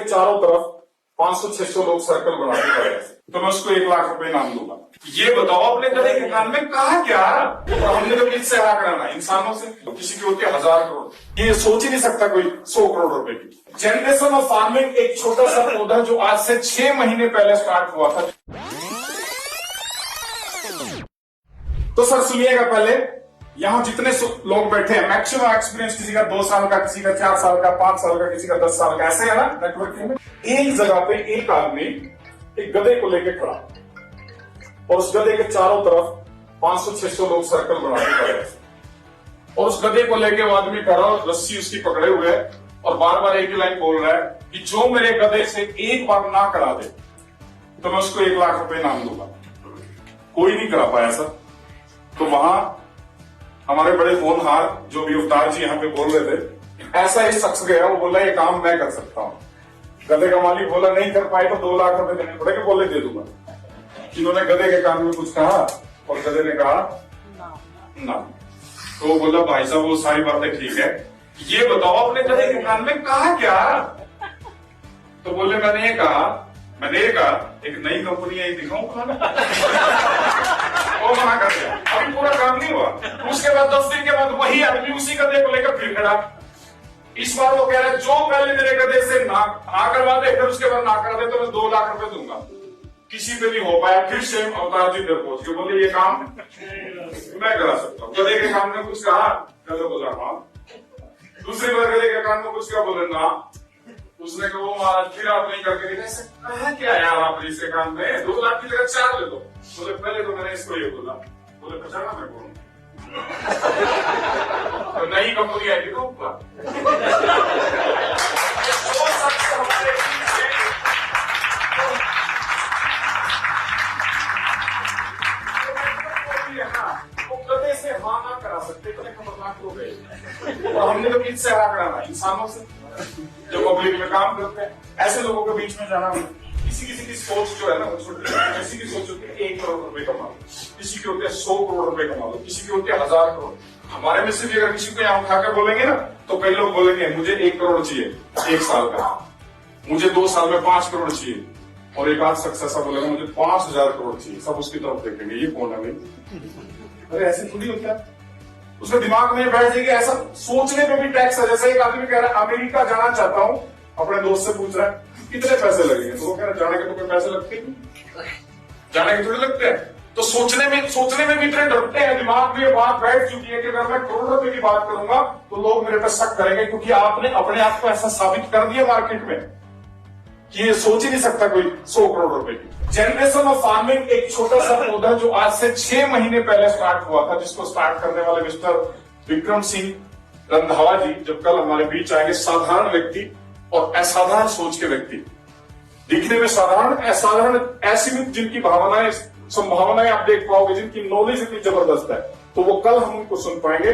चारों तरफ 500-600 लोग सर्कल बना के खड़े हैं, तो मैं उसको 1 लाख रुपए इनाम दूंगा। ये बताओ अपने गधे के कान में कहा क्या? और हमने तो किससे हरा कराना, इंसानों से? तो किसी के होते 1000 करोड़, ये सोच ही नहीं सकता कोई 100 करोड़ रुपए की। जनरेशन ऑफ फार्मिंग एक छोटा सा पौधा जो आज से 6 महीने पहले स्टार्ट हुआ था। तो सर सुनिएगा, पहले यहां जितने लोग बैठे हैं, मैक्सिमम एक्सपीरियंस किसी का 2 साल का, किसी का 4 साल का, 5 साल का, किसी का 10 साल का, ऐसे है ना नेटवर्किंग में। एक जगह पे एक आदमी एक गधे को लेके खड़ा और उस गधे के चारों तरफ 500-600 लोग सर्कल बना के खड़े हैं और उस गधे को लेके वो आदमी खड़ा और रस्सी उसकी पकड़े हुए है और बार बार एक ही लाइन बोल रहा है कि जो मेरे गधे से एक बार ना करा दे तो मैं उसको 1 लाख रुपए इनाम दूंगा। कोई नहीं करा पाया सर। तो वहां हमारे बड़े होनहार जो भी अवतार जी यहाँ पे बोल रहे थे, ऐसा ही शख्स गया, वो बोला ये काम मैं कर सकता हूँ। गधे का मालिक बोला नहीं कर पाए तो 2 लाख रुपए देने पड़ेंगे, बोले दे दूंगा। इन्होंने गधे के कान में कुछ कहा और गधे ने कहा ना। तो वो बोला भाई साहब वो सारी बातें ठीक है, ये बताओ अपने गधे के कान में कहा क्या? तो बोले मैंने ये कहा एक नई कंपनी आई दिखाऊं वो मना कर दिया, अभी पूरा काम नहीं हुआ। उसके बाद 10 दिन के बाद वही आदमी उसी गधे को लेकर फिर खड़ा। इस बार वो कह रहा है जो पहले मेरे गधे से ना करवा दे फिर उसके बाद ना करा दे तो मैं 2 लाख रुपए दूंगा। किसी पे नहीं हो पाया, फिर से अवतार जी इधर पहुंच के बोले ये काम मैं करा सकता हूँ। गधे के कान में कुछ कहा, गधे बोला हाँ। दूसरी बार गधे के कान में कुछ कहा, बोले ना। उसने कहा वो महाराज फिर आप नहीं करके कहा क्या यार आप इसके कान में 2 लाख की जगह 4 ले दो। बोले पहले तो मैंने इसको ये बोला, बोले पचाना मैं बोलूं तो नई कंपनी आई थी तो ऊपर गधे से हाँ ना करा सकते, इतने खतरनाक हो गए। और हमने तो किससे हरा कराना, इंसानों से जो पब्लिक में काम करते हैं। ऐसे लोगों के बीच में जाना, किसी की सोच जो है ना वो छोटी, किसी की सोच होती है 1 करोड़ रुपए कमा लो, किसी के होते हैं 100 करोड़ रुपए कमा लो, किसी के होते हैं 1000 करोड़। हमारे में से भी अगर किसी को यहाँ उठाकर बोलेंगे ना तो कई लोग बोलेंगे मुझे 1 करोड़ चाहिए 1 साल का, मुझे 2 साल में 5 करोड़ चाहिए, और एक आध शख्स ऐसा बोलेगा मुझे 5000 करोड़ चाहिए। सब उसकी तरफ देखेंगे ये कौन है भाई? अरे ऐसे थोड़ी होता है। उसके दिमाग में बैठ जाएगी, ऐसा सोचने पे भी टैक्स है। जैसे एक आदमी कह रहा है अमेरिका जाना चाहता हूं, अपने दोस्त से पूछ रहा है कितने पैसे लगेंगे, तो वो कह रहा है जाने के तो कोई पैसे लगते नहीं, जाने के थोड़े लगते हैं। तो सोचने में भी इतने डरते हैं, दिमाग में ये बात बैठ चुकी है कि अगर मैं करोड़ रुपए की बात करूंगा तो लोग मेरे पे शक करेंगे, क्योंकि आपने अपने आप को ऐसा साबित कर दिया मार्केट में कि ये सोच ही नहीं सकता कोई 100 करोड़ रुपए की। जनरेशन ऑफ फार्मिंग एक छोटा सा पौधा जो आज से 6 महीने पहले स्टार्ट हुआ था, जिसको स्टार्ट करने वाले मिस्टर विक्रम सिंह रंधावा जी जब कल हमारे बीच आएंगे, साधारण व्यक्ति और असाधारण सोच के व्यक्ति, दिखने में साधारण असाधारण, ऐसी भी जिनकी भावनाएं संभावनाएं आप देख पाओगे, जिनकी नॉलेज इतनी जबरदस्त है, तो वो कल हम उनको सुन पाएंगे।